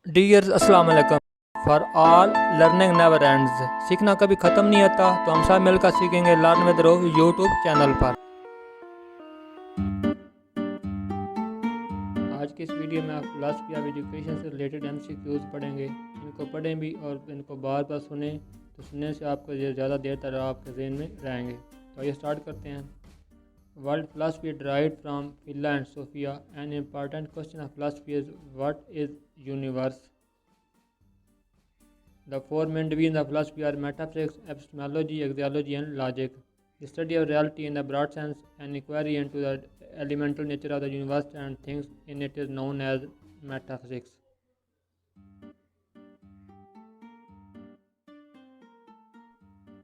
Dears अस्सलाम वालेकुम for all learning never ends. सीखना कभी ख़त्म नहीं होता, तो हम सब मिलकर सीखेंगे लर्न विद रो यूट्यूब चैनल पर। आज की इस वीडियो में आप फिलासफी ऑफ एजुकेशन से रिलेटेड एमसीक्यूज पढ़ेंगे। इनको पढ़ें भी और इनको बार बार सुने, तो सुनने से आपको ये ज़्यादा देर तक आपके जहन में रहेंगे। तो आइए स्टार्ट करते हैं। World philosophy derived from phila and sophia. An important question of philosophy is what is universe. The four main divisions of philosophy are metaphysics, epistemology, axiology, and logic. The study of reality in the broad sense, an inquiry into the elemental nature of the universe and things in it is known as metaphysics.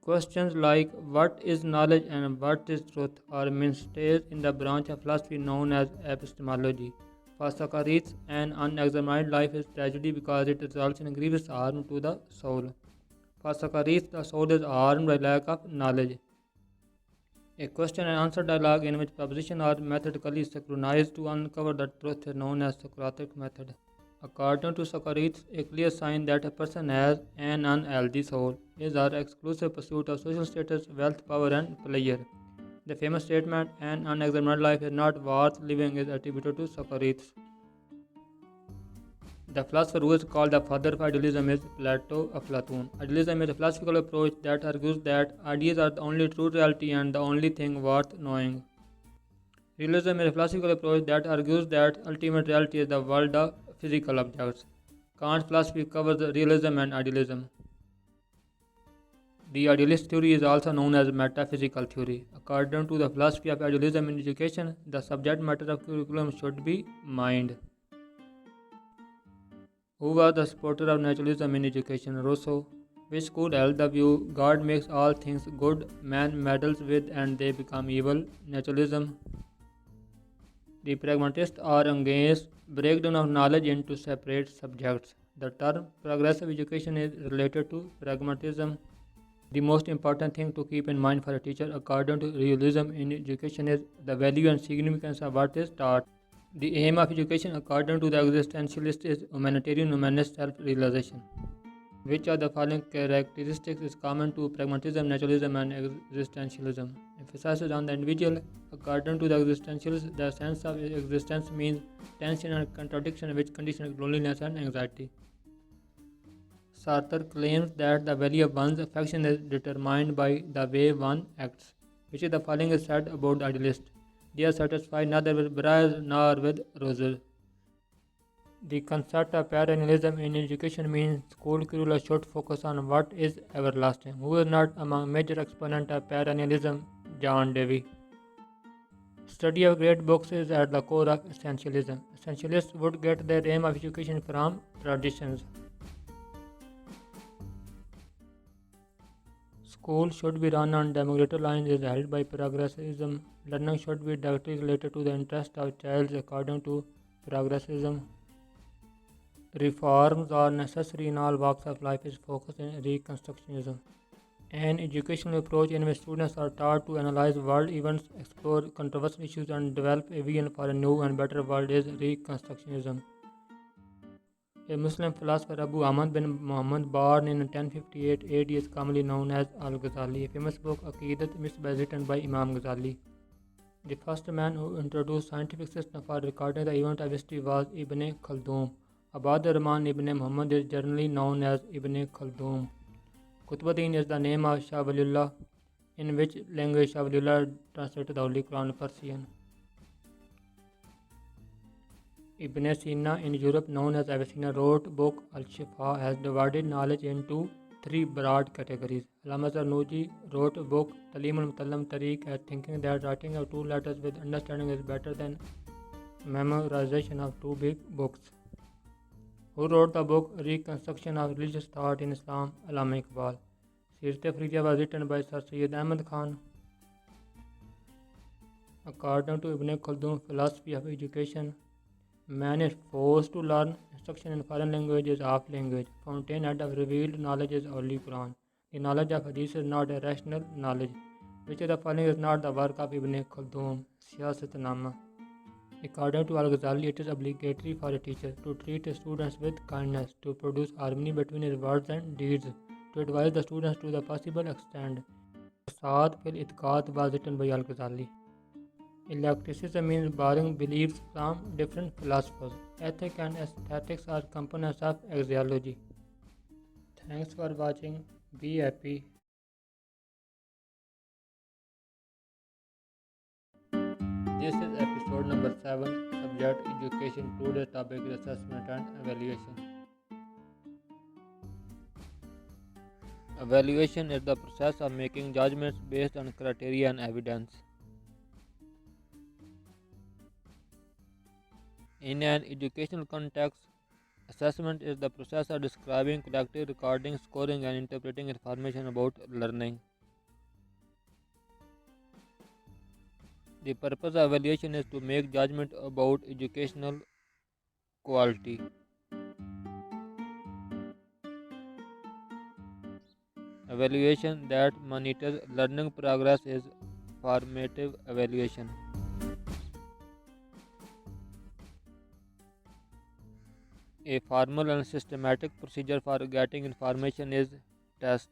Questions like what is knowledge and what is truth are mainstays in the branch of philosophy known as epistemology. For Socrates, an unexamined life is tragedy because it results in grievous harm to the soul. For Socrates, the soul is harmed by lack of knowledge. A question and answer dialogue in which propositions are methodically synchronized to uncover the truth is known as Socratic method. According to Socrates, a clear sign that a person has an unhealthy soul is our exclusive pursuit of social status, wealth, power, and pleasure. The famous statement, an unexamined life is not worth living, is attributed to Socrates. The philosopher who is called the father of idealism is Plato of Platon. Idealism is a philosophical approach that argues that ideas are the only true reality and the only thing worth knowing. Realism is a philosophical approach that argues that ultimate reality is the world of physical objects. Kant's philosophy covers realism and idealism. The idealist theory is also known as metaphysical theory. According to the philosophy of idealism in education, the subject matter of curriculum should be mind. Who was the supporter of naturalism in education? Rousseau. Which school held the view God makes all things good, man meddles with and they become evil? Naturalism. The pragmatists are against breakdown of knowledge into separate subjects. The term progressive education is related to pragmatism. The most important thing to keep in mind for a teacher, according to realism in education, is the value and significance of what is taught. The aim of education, according to the existentialist, is humanitarian humanist self-realization. Which of the following characteristics is common to pragmatism, naturalism, and existentialism? Emphasizes on the individual. According to the existentialist, the sense of existence means tension and contradiction which condition loneliness and anxiety. Sartre claims that the value of one's affection is determined by the way one acts. Which of the following is said about the idealist? They are satisfied neither with briars nor with roses. The concept of perennialism in education means school curricula should focus on what is everlasting. Who is not among major exponents of perennialism? John Dewey. Study of great books is at the core of essentialism. Essentialists would get their aim of education from traditions. School should be run on democratic lines is held by progressivism. Learning should be directly related to the interest of child according to progressivism. Reforms are necessary in all walks of life is focused in Reconstructionism. An educational approach in which students are taught to analyze world events, explore controversial issues, and develop a vision for a new and better world is Reconstructionism. A Muslim philosopher Abu Ahmad bin Muhammad, born in 1058 AD, is commonly known as Al-Ghazali. A famous book, Aqidat, is written by Imam Ghazali. The first man who introduced scientific system for recording the event of history was Ibn Khaldun. Abad Rahman ibn Muhammad is generally known as Ibn Khaldun. Qutbuddin is the name of Shah Waliullah, in which language Shah Waliullah translated the Holy Quran Persian. Ibn Sina in Europe, known as Avicenna, wrote book Al-Shifa, has divided knowledge into three broad categories. Allama Zarnuji wrote a book Talim al-Mutallam Tariq as thinking that writing of two letters with understanding is better than memorization of two big books. Who wrote the book Reconstruction of Religious Thought in Islam? Allama Iqbal. Sirat-e-Afriziya was written by Sir Syed Ahmad Khan. According to Ibn Khaldun, philosophy of education, man is forced to learn. Instruction in foreign language is half language. Fountainhead of revealed knowledge is Holy Quran. The knowledge of Hadith is not a rational knowledge. Which of the following is not the work of Ibn Khaldun? Siyasat-Nama. According to Al-Ghazali, it is obligatory for a teacher to treat his students with kindness, to produce harmony between his words and deeds, to advise the students to the possible extent. Saad fil Itqad was written by Al-Ghazali. Eclecticism means borrowing beliefs from different philosophers. Ethics and aesthetics are components of axiology. Thanks for watching. Be happy. This is episode number 7. Subject Education. Today's topic is assessment and evaluation. Evaluation is the process of making judgments based on criteria and evidence. In an educational context, assessment is the process of describing, collecting, recording, scoring, and interpreting information about learning. The purpose of evaluation is to make judgment about educational quality. Evaluation that monitors learning progress is formative evaluation. A formal and systematic procedure for getting information is test.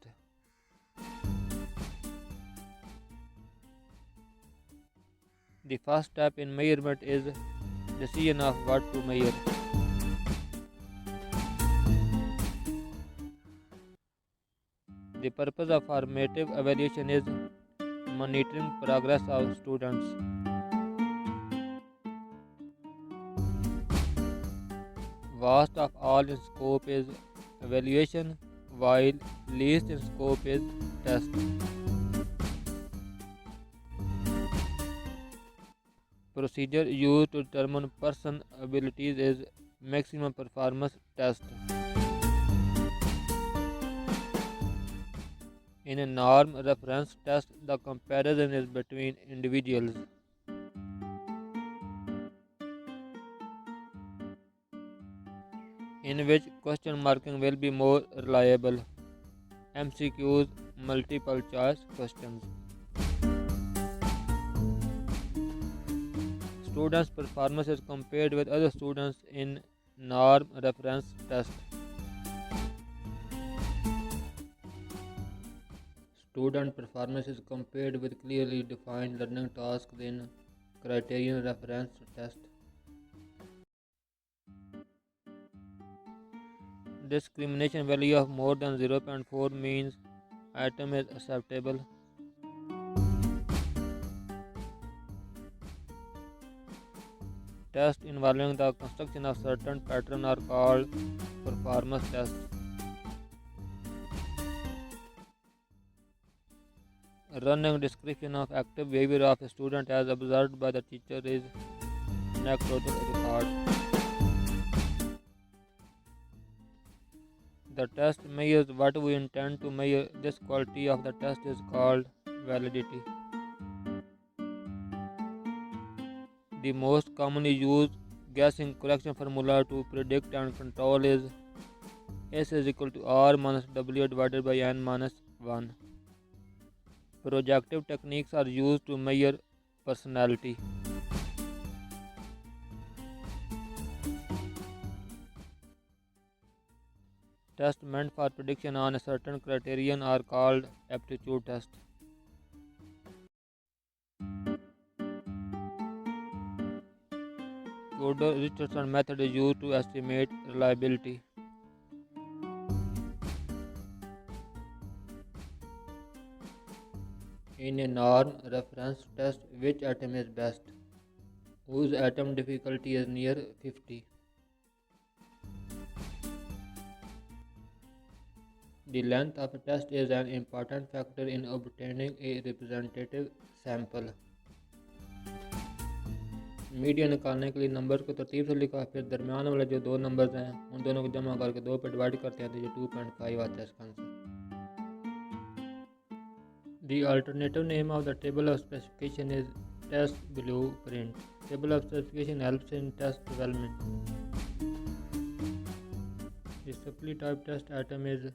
The first step in measurement is decision of what to measure. The purpose of formative evaluation is monitoring progress of students. Vast of all in scope is evaluation, while least in scope is test. Procedure used to determine person abilities is maximum performance test. In a norm reference test, the comparison is between individuals. In which question marking will be more reliable. MCQs, multiple choice questions. Students' performance is compared with other students in norm reference test. Student performance is compared with clearly defined learning tasks in criterion reference test. Discrimination value of more than 0.4 means item is acceptable. Tests involving the construction of certain pattern are called performance tests. Running description of active behavior of a student as observed by the teacher is anecdotal record. The test measures what we intend to measure. This quality of the test is called validity. The most commonly used guessing correction formula to predict and control is S is equal to R minus W divided by N minus 1. Projective techniques are used to measure personality. Tests meant for prediction on a certain criterion are called aptitude tests. Godel-Richardson method is used to estimate reliability. In a norm reference test, which atom is best? Whose atom difficulty is near 50? The length of a test is an important factor in obtaining a representative sample. Median निकालने के लिए number को तरतीब से लिखा, फिर दरमियान वाले जो दो नंबर्स हैं उन दोनों को जमा करके 2 पे डिवाइड करते हैं तो ये 2.5 आता है इसका answer. The alternative name of the table of specification is test blueprint. Table of specification helps in test development. The supply type test atom is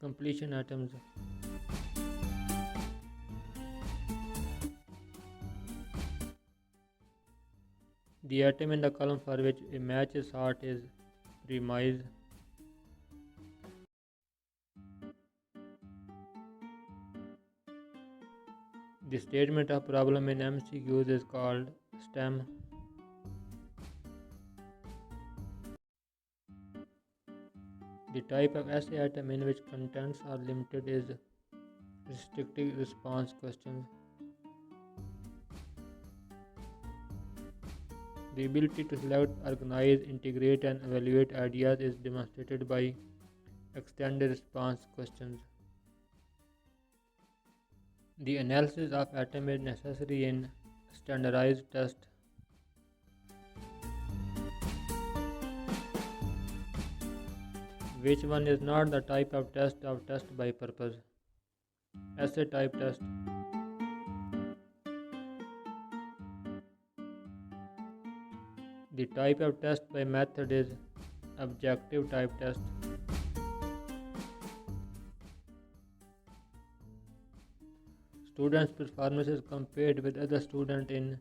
completion atoms. The atom in the column for which a match is sought is premise. The statement of problem in MCQs is called STEM. The type of essay atom in which contents are limited is restrictive response questions. The ability to select, organize, integrate, and evaluate ideas is demonstrated by extended response questions. The analysis of atom is necessary in standardized test. Which one is not the type of test by purpose? Essay type test. The type of test by method is objective type test. Students' performance is compared with other students in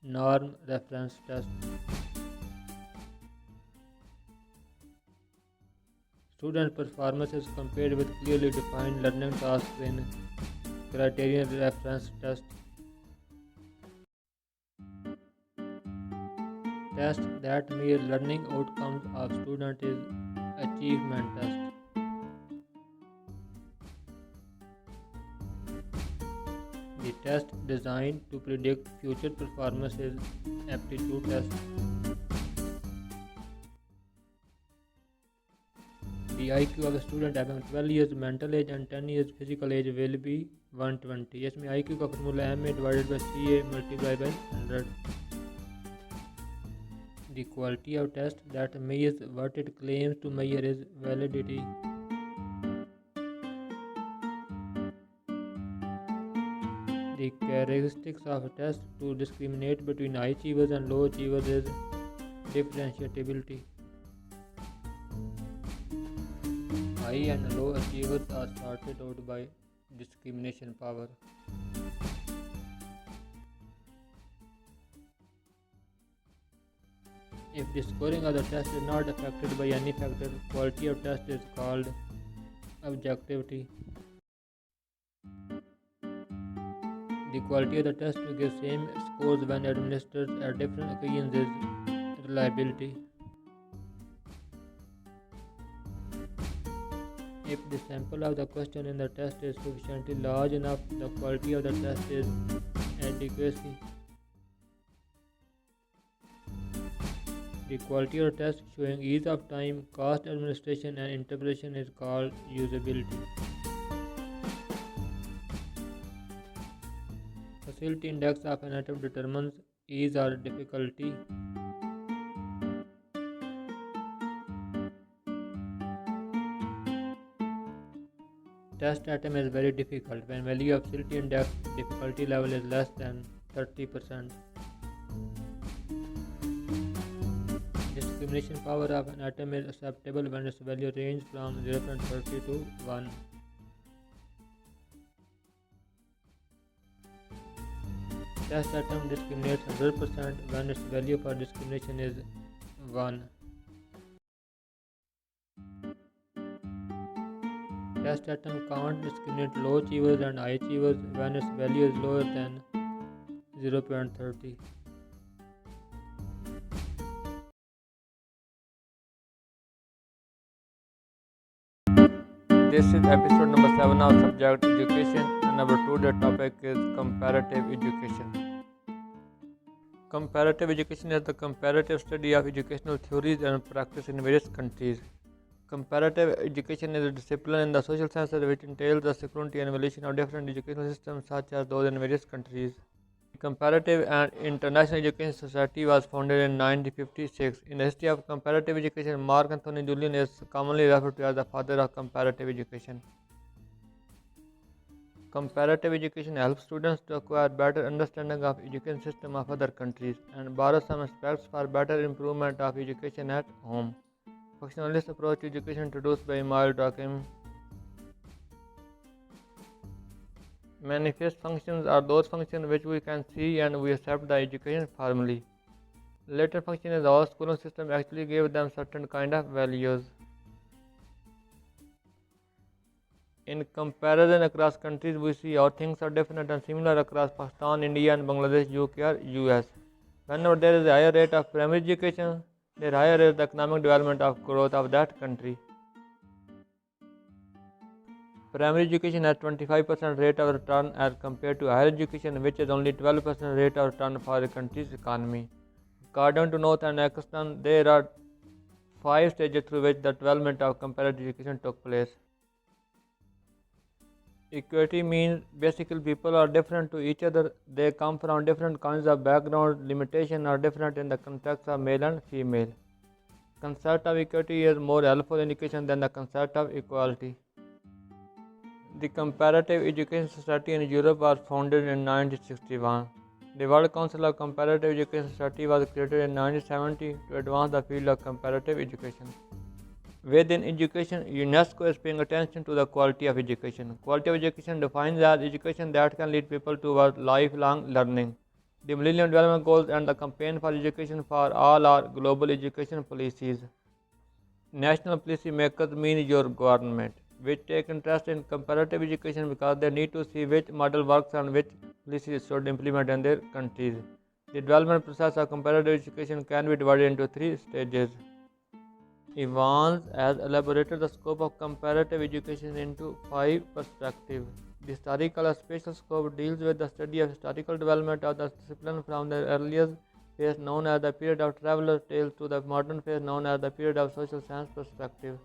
norm reference test. Student performance is compared with clearly defined learning tasks in criterion reference test. Test that measure learning outcomes of student is achievement test. The test designed to predict future performance is aptitude test. The IQ of a student having 12 years mental age and 10 years physical age will be 120. इसमें IQ का formula MA divided by CA multiplied by 100. The quality of test that measures what it claims to measure is validity. The characteristics of a test to discriminate between high achievers and low achievers is differentiability. High and low achievers are sorted out by discrimination power. If the scoring of the test is not affected by any factor, quality of test is called objectivity. The quality of the test to give same scores when administered at different occasions is reliability. If the sample of the question in the test is sufficiently large enough, the quality of the test is adequacy. The quality of the test showing ease of time, cost administration and interpretation is called usability. Facility index of an atom determines ease or difficulty. Test atom is very difficult when value of facility index difficulty level is less than 30%. Discrimination power of an atom is acceptable when its value ranges from 0.30 to 1. Test atom discriminates 100% when its value for discrimination is 1. Test atom can't discriminate low achievers and high achievers when its value is lower than 0.30. This is episode number 7 of subject education, and number 2 the topic is comparative education. Comparative education is the comparative study of educational theories and practice in various countries. Comparative education is a discipline in the social sciences which entails the scrutiny and evaluation of different educational systems such as those in various countries. The Comparative and International Education Society was founded in 1956. In the history of comparative education, Mark Anthony Julian is commonly referred to as the father of comparative education. Comparative education helps students to acquire better understanding of education system of other countries and borrow some aspects for better improvement of education at home. Functionalist approach to education introduced by Emile Durkheim. Manifest functions are those functions which we can see and we accept the education formally. Later function is our schooling system actually gave them certain kind of values. In comparison across countries, we see how things are different and similar across Pakistan, India, and Bangladesh, UK, or US. Whenever there is a higher rate of primary education, there higher is the economic development of growth of that country. Primary education has 25% rate of return as compared to higher education, which is only 12% rate of return for a country's economy. According to North and Pakistan, there are 5 stages through which the development of comparative education took place. Equity means basically people are different to each other. They come from different kinds of background. Limitation are different in the context of male and female. Concept of equity is more helpful indication than the concept of equality. The Comparative Education Society in Europe was founded in 1961. The World Council of Comparative Education Society was created in 1970 to advance the field of comparative education. Within education, UNESCO is paying attention to the quality of education. Quality of education defines as education that can lead people towards lifelong learning. The Millennium Development Goals and the Campaign for Education for All are global education policies. National policy makers mean your government, which take interest in comparative education because they need to see which model works and which policies should implement in their countries. The development process of comparative education can be divided into 3 stages. Evans has elaborated the scope of comparative education into 5 perspectives. The historical or spatial scope deals with the study of historical development of the discipline from the earliest phase known as the period of traveller tales to the modern phase known as the period of social science perspective.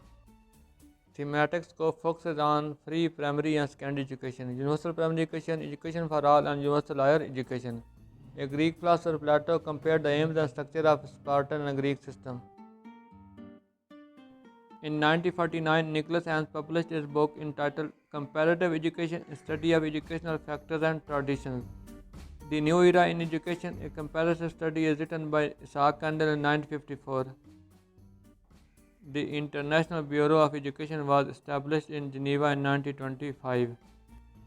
Thematic scope focuses on free primary and secondary education, universal primary education, education for all, and universal higher education. A Greek philosopher Plato compared the aims and structure of Spartan and Greek system. In 1949, Nicholas Hans published his book entitled Comparative Education, a Study of Educational Factors and Traditions. The New Era in Education, a comparative study, is written by Isaac Kendall in 1954. The International Bureau of Education was established in Geneva in 1925.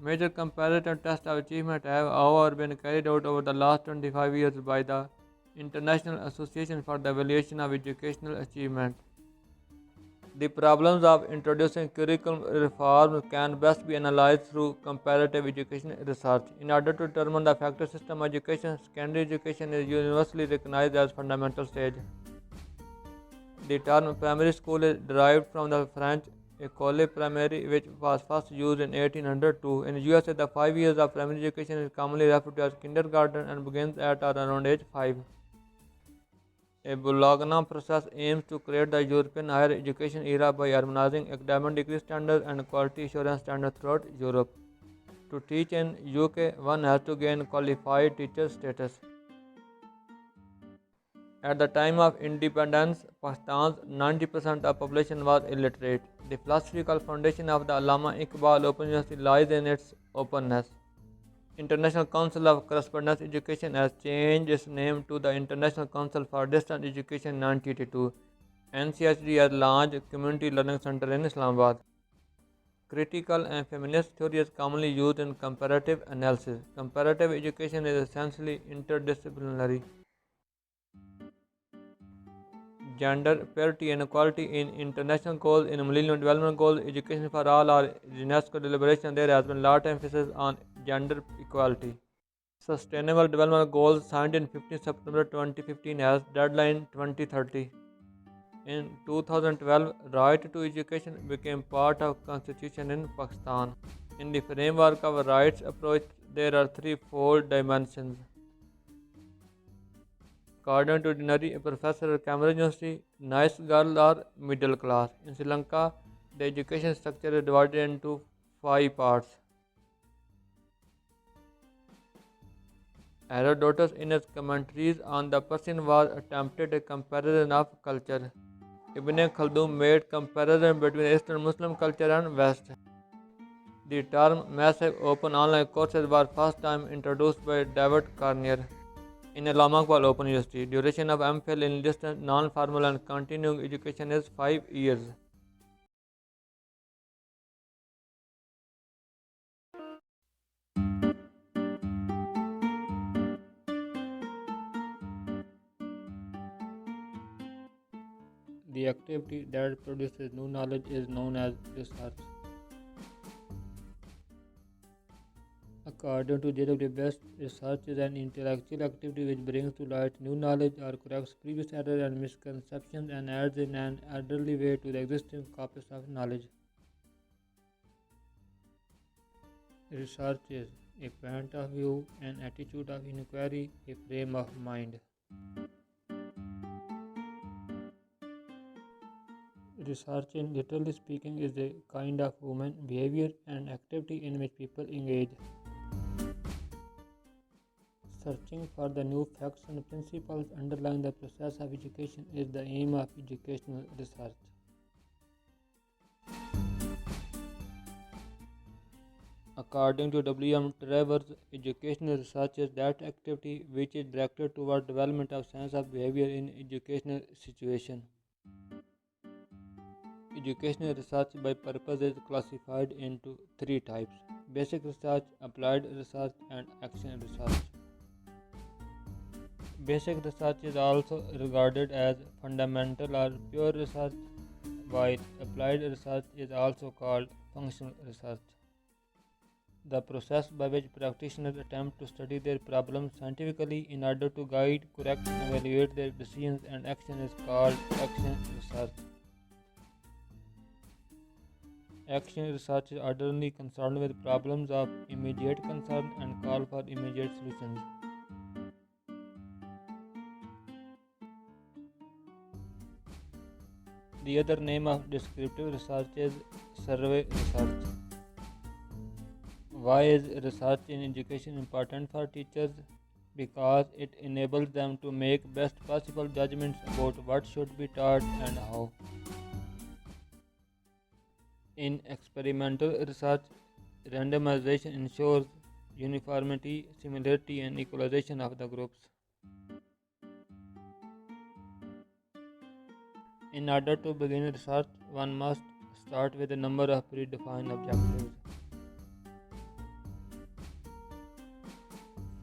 Major comparative tests of achievement have, however, been carried out over the last 25 years by the International Association for the Evaluation of Educational Achievement. The problems of introducing curriculum reforms can best be analyzed through comparative education research. In order to determine the effective system of education, secondary education is universally recognized as fundamental stage. The term primary school is derived from the French école primaire, which was first used in 1802. In the USA, the 5 years of primary education is commonly referred to as kindergarten and begins at or around age 5. A Bologna process aims to create the European higher education era by harmonizing academic degree standards and quality assurance standards throughout Europe. To teach in UK, one has to gain qualified teacher status. At the time of independence, Pakistan's 90% of population was illiterate. The philosophical foundation of the Allama Iqbal Open University lies in its openness. International Council of Correspondence Education has changed its name to the International Council for Distance Education in 1982. NCHD has launched Community Learning Center in Islamabad. Critical and feminist theory is commonly used in comparative analysis. Comparative education is essentially interdisciplinary. Gender parity and equality in international goals, in Millennium Development Goals, education for all, or UNESCO deliberation, there has been large emphasis on gender equality. Sustainable Development Goals signed in 15 September 2015 as deadline 2030. In 2012, right to education became part of constitution in Pakistan. In the framework of a rights approach, there are threefold dimensions. According to Dinari, a professor at Cambridge University, nice girls are middle class. In Sri Lanka, the education structure is divided into 5 parts. Herodotus, in his commentaries on the Persian War, attempted a comparison of culture. Ibn Khaldun made comparison between Eastern Muslim culture and West. The term massive open online courses was first time introduced by David Carnier in Islamabad Open University. Duration of MPhil in distance, non-formal and continuing education is 5 years. The activity that produces new knowledge is known as research. According to J.W. Best, research is an intellectual activity which brings to light new knowledge or corrects previous errors and misconceptions and adds in an orderly way to the existing corpus of knowledge. Research is a point of view, an attitude of inquiry, a frame of mind. Research, in literally speaking, is a kind of human behavior and activity in which people engage, searching for the new facts and principles underlying the process of education is the aim of educational research. According to W.M. Travers, educational research is that activity which is directed toward development of science of behavior in educational situations. Educational research by purpose is classified into three types: basic research, applied research, and action research. Basic research is also regarded as fundamental or pure research, while applied research is also called functional research. The process by which practitioners attempt to study their problems scientifically in order to guide, correct, and evaluate their decisions and action is called action research. Action research is ordinarily concerned with problems of immediate concern and call for immediate solutions. The other name of descriptive research is survey research. Why is research in education important for teachers? Because it enables them to make best possible judgments about what should be taught and how. In experimental research, randomization ensures uniformity, similarity, and equalization of the groups. In order to begin research, one must start with a number of predefined objectives.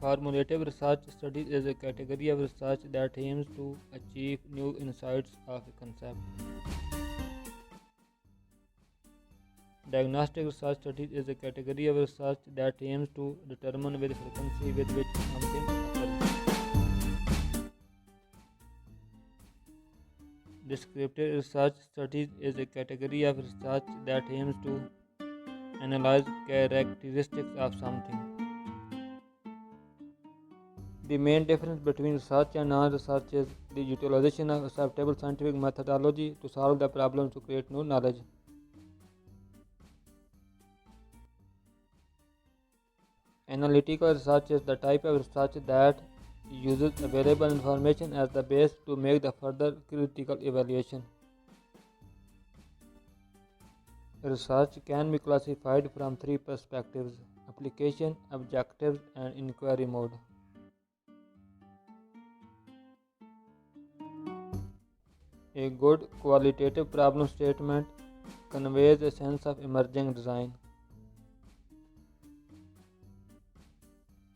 Formulative research studies is a category of research that aims to achieve new insights of a concept. Diagnostic research studies is a category of research that aims to determine with frequency with which something occurs. Descriptive research studies is a category of research that aims to analyze characteristics of something. The main difference between research and non-research is the utilization of acceptable scientific methodology to solve the problems to create new knowledge. Analytical research is the type of research that uses available information as the base to make the further critical evaluation. Research can be classified from three perspectives: application, objectives, and inquiry mode. A good qualitative problem statement conveys a sense of emerging design.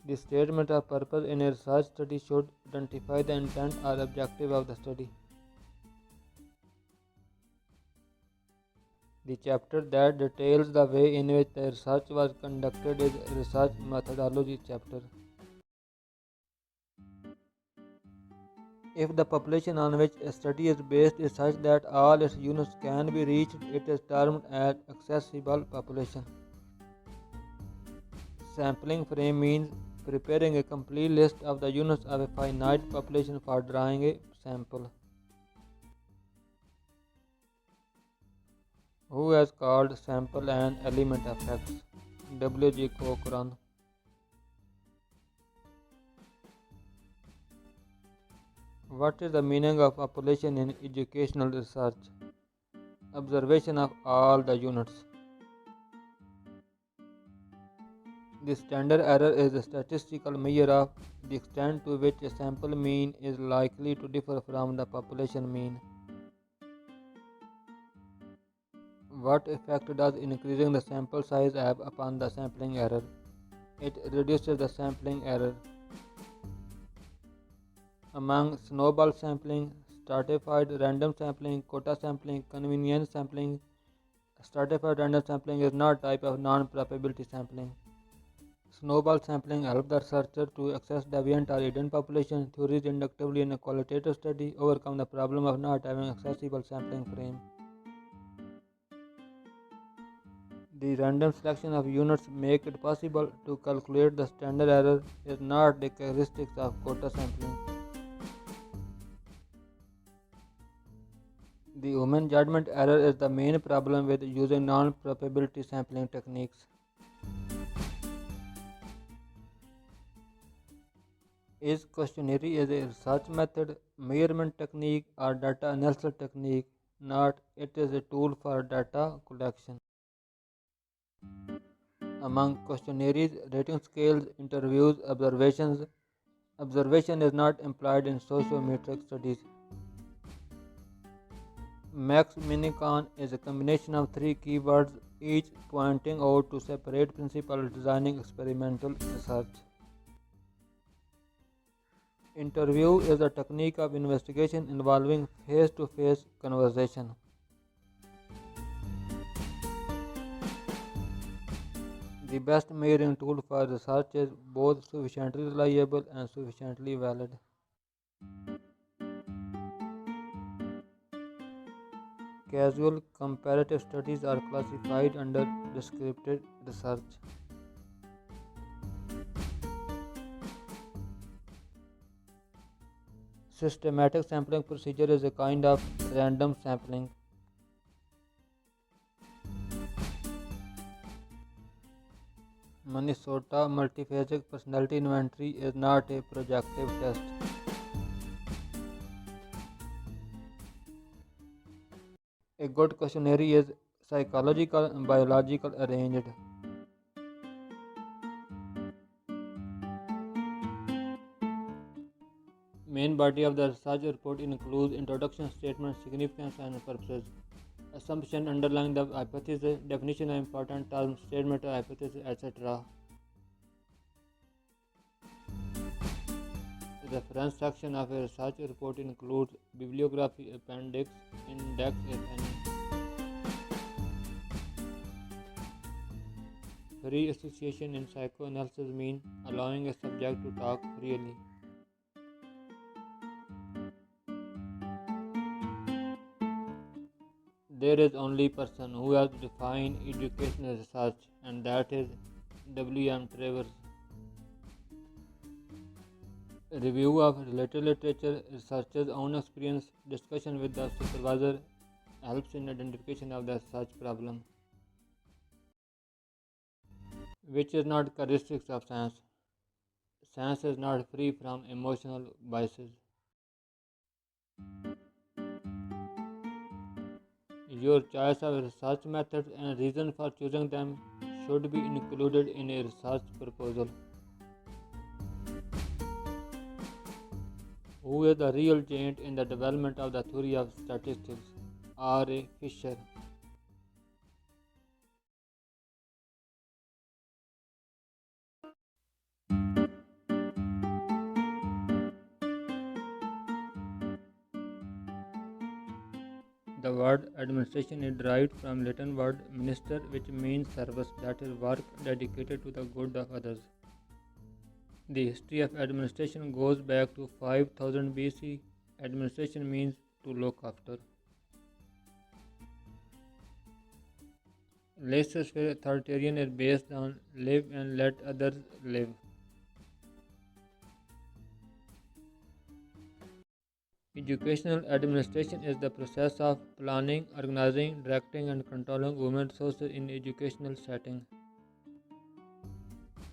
The statement of purpose in a research study should identify the intent or objective of the study. The chapter that details the way in which the research was conducted is Research Methodology chapter. If the population on which a study is based is such that all its units can be reached, it is termed as accessible population. Sampling frame means preparing a complete list of the units of a finite population for drawing a sample. Who has called sample an element of X? W.G. Cochran. What is the meaning of population in educational research? Observation of all the units. The standard error is a statistical measure of the extent to which a sample mean is likely to differ from the population mean. What effect does increasing the sample size have upon the sampling error? It reduces the sampling error. Among snowball sampling, stratified random sampling, quota sampling, convenience sampling. Stratified random sampling is not a type of non-probability sampling. Snowball sampling helps the researcher to access deviant or hidden population theories inductively in a qualitative study, overcome the problem of not having accessible sampling frame. The random selection of units make it possible to calculate the standard error is not the characteristics of quota sampling. The human judgment error is the main problem with using non-probability sampling techniques. Is questionnaire is a research method, measurement technique, or data analysis technique? Not, it is a tool for data collection. Among questionnaires, rating scales, interviews, observations. Observation is not employed in sociometric studies. Max Minicon is a combination of three keywords, each pointing out to separate principles of designing experimental research. Interview is a technique of investigation involving face-to-face conversation. The best measuring tool for research is both sufficiently reliable and sufficiently valid. Casual comparative studies are classified under descriptive research. Systematic sampling procedure is a kind of random sampling. Minnesota Multiphasic Personality Inventory is not a projective test. A good questionnaire is psychological and biological arranged. Main body of the research report includes introduction, statement, significance, and purposes. Assumption underlying the hypothesis, definition of important terms, statement of hypothesis, etc. The reference section of a research report includes bibliography, appendix, index, if any. Free association in psychoanalysis means allowing a subject to talk freely. There is only person who has defined educational research, and that is W.M. Travers. Review of related literature, researcher's own experience, discussion with the supervisor helps in identification of the research problem, which is not characteristics of science. Science is not free from emotional biases. Your choice of research methods and reason for choosing them should be included in a research proposal. Who is the real giant in the development of the theory of statistics? R. A. Fisher. The word administration is derived from Latin word minister, which means service, that is, work dedicated to the good of others. The history of administration goes back to 5000 BC. Administration means to look after. Laissez-faire authoritarian is based on live and let others live. Educational administration is the process of planning, organizing, directing, and controlling human resources in educational setting.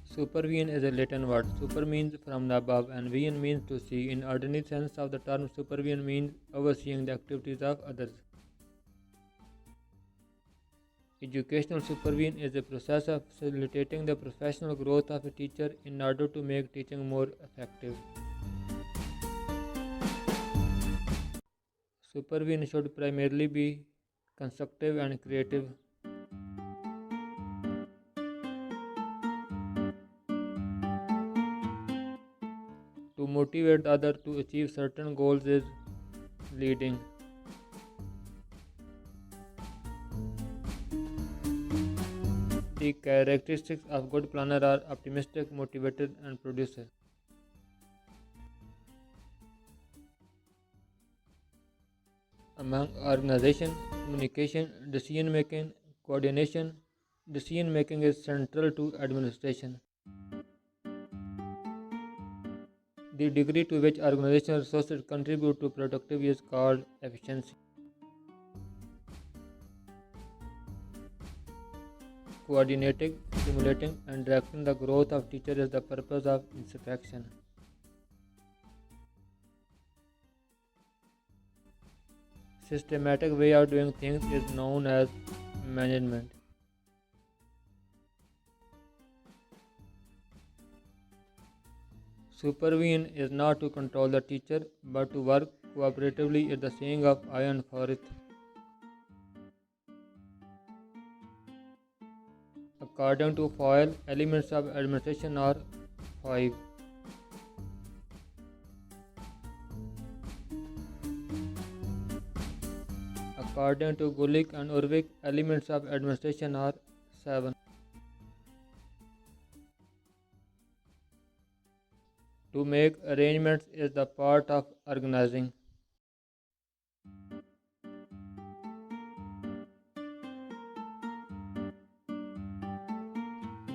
Supervision is a Latin word. Super means from the above, and vision means to see. In ordinary sense of the term, supervision means overseeing the activities of others. Educational supervision is a process of facilitating the professional growth of a teacher in order to make teaching more effective. Supervision should primarily be constructive and creative. To motivate the other to achieve certain goals is leading. The characteristics of good planner are optimistic, motivated, and producer. Among organization, communication, decision making, coordination, decision making is central to administration. The degree to which organizational resources contribute to productivity is called efficiency. Coordinating, stimulating, and directing the growth of teachers is the purpose of inspection. Systematic way of doing things is known as management. Supervision is not to control the teacher but to work cooperatively is the saying of Ian Forsyth. According to Foyle, elements of administration are five. According to Gulick and Urvik, elements of administration are seven. To make arrangements is the part of organizing.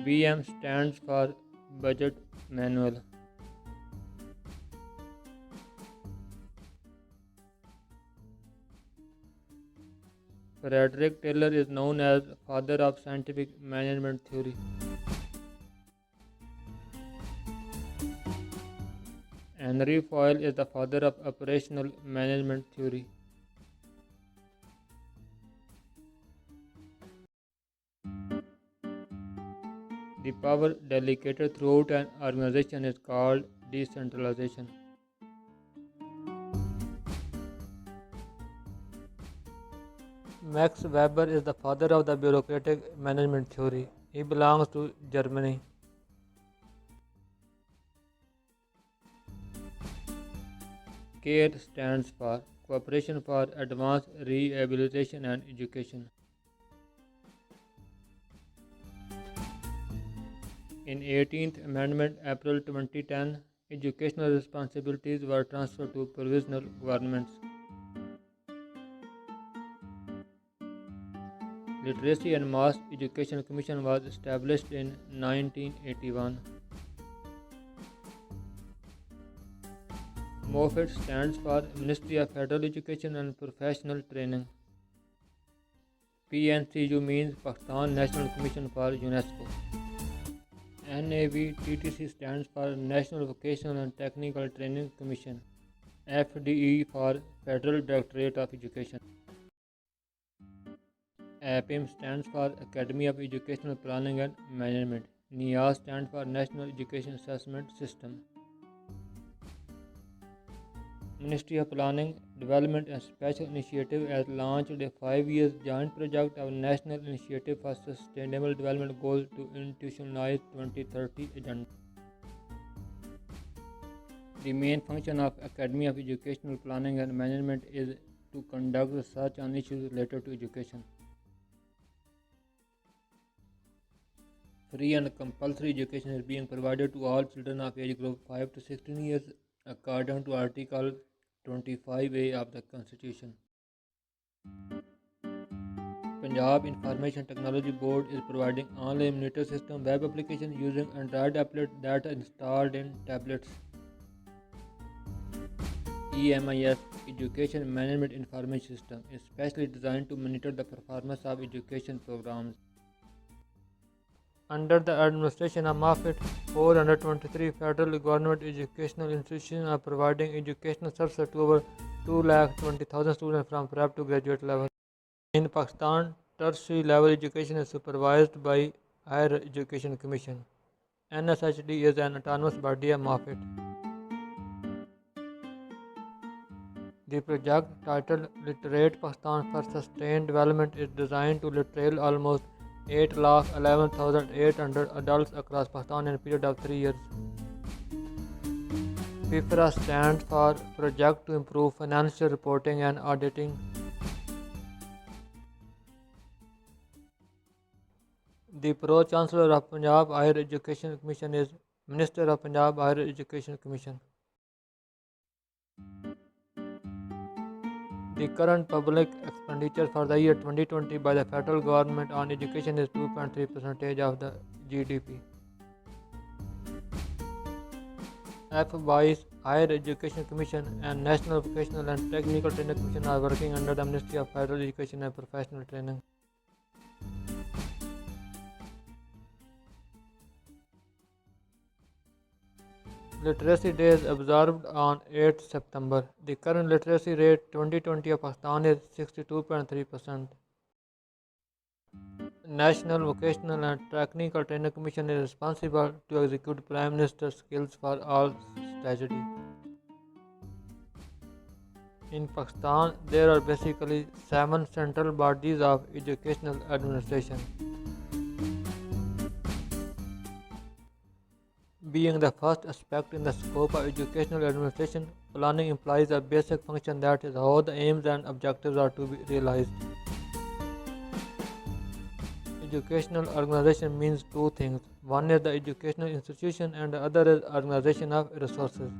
BM stands for Budget Manual. Frederick Taylor is known as father of scientific management theory. Henry Foyle is the father of operational management theory. The power delegated throughout an organization is called decentralization. Max Weber is the father of the bureaucratic management theory. He belongs to Germany. CARE stands for Cooperation for Advanced Rehabilitation and Education. In 18th Amendment, April 2010, educational responsibilities were transferred to provisional governments. Literacy and Mass Education Commission was established in 1981. MOFIT stands for Ministry of Federal Education and Professional Training. PNCU means Pakistan National Commission for UNESCO. NAVTTC stands for National Vocational and Technical Training Commission. FDE for Federal Directorate of Education. APIM stands for Academy of Educational Planning and Management. NIAS stands for National Education Assessment System. Ministry of Planning, Development and Special Initiative has launched a 5-year joint project of National Initiative for Sustainable Development Goals to institutionalize 2030 agenda. The main function of Academy of Educational Planning and Management is to conduct research on issues related to education. Free and compulsory education is being provided to all children of age group 5 to 16 years according to Article 25A of the Constitution. Punjab Information Technology Board is providing online monitor system web application using Android applet that are installed in tablets. EMIS Education Management Information System is specially designed to monitor the performance of education programs. Under the administration of Moffitt, 423 federal government educational institutions are providing educational services to over 220,000 students from prep to graduate level. In Pakistan, tertiary level education is supervised by Higher Education Commission. NSHD is an autonomous body of Moffitt. The project, titled Literate Pakistan for Sustained Development, is designed to literate almost 8,11,800 adults across Pakistan in a period of 3 years. FIFRA stands for Project to Improve Financial Reporting and Auditing. The Pro-Chancellor of Punjab Higher Education Commission is Minister of Punjab Higher Education Commission. The current public expenditure for the year 2020 by the federal government on education is 2.3% of the GDP. FBI's Higher Education Commission and National Vocational and Technical Training Commission are working under the Ministry of Federal Education and Professional Training. Literacy Day is observed on 8th September. The current literacy rate 2020 of Pakistan is 62.3%. National Vocational and Technical Training Commission is responsible to execute Prime Minister's Skills for All strategy. In Pakistan, there are basically 7 central bodies of educational administration. Being the first aspect in the scope of educational administration, planning implies a basic function, that is, how the aims and objectives are to be realized. Educational organization means two things. One is the educational institution and the other is organization of resources.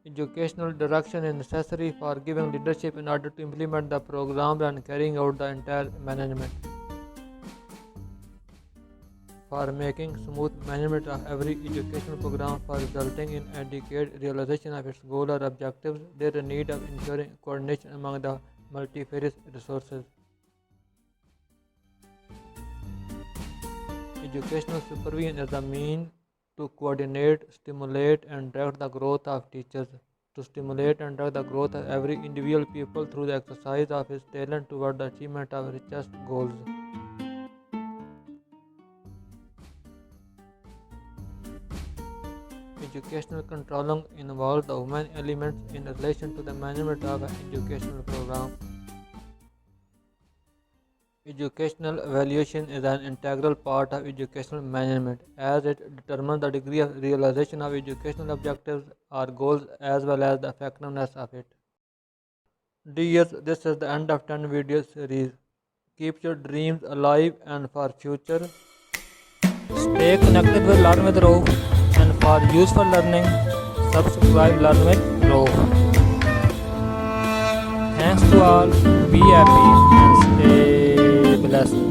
Educational direction is necessary for giving leadership in order to implement the programs and carrying out the entire management. For making smooth management of every educational program for resulting in adequate realization of its goal or objectives, there is a need of ensuring coordination among the multifarious resources. Educational supervision is the means to coordinate, stimulate, and direct the growth of teachers, to stimulate and direct the growth of every individual pupil through the exercise of his talent toward the achievement of richest goals. Educational controlling involves the human elements in relation to the management of an educational program. Educational evaluation is an integral part of educational management, as it determines the degree of realization of educational objectives or goals as well as the effectiveness of it. Dear, this is the end of 10 video series. Keep your dreams alive, and for future, stay connected with Learn with Ro, and for useful learning, subscribe Learn with Ro. Thanks to all, be happy and stay blessed.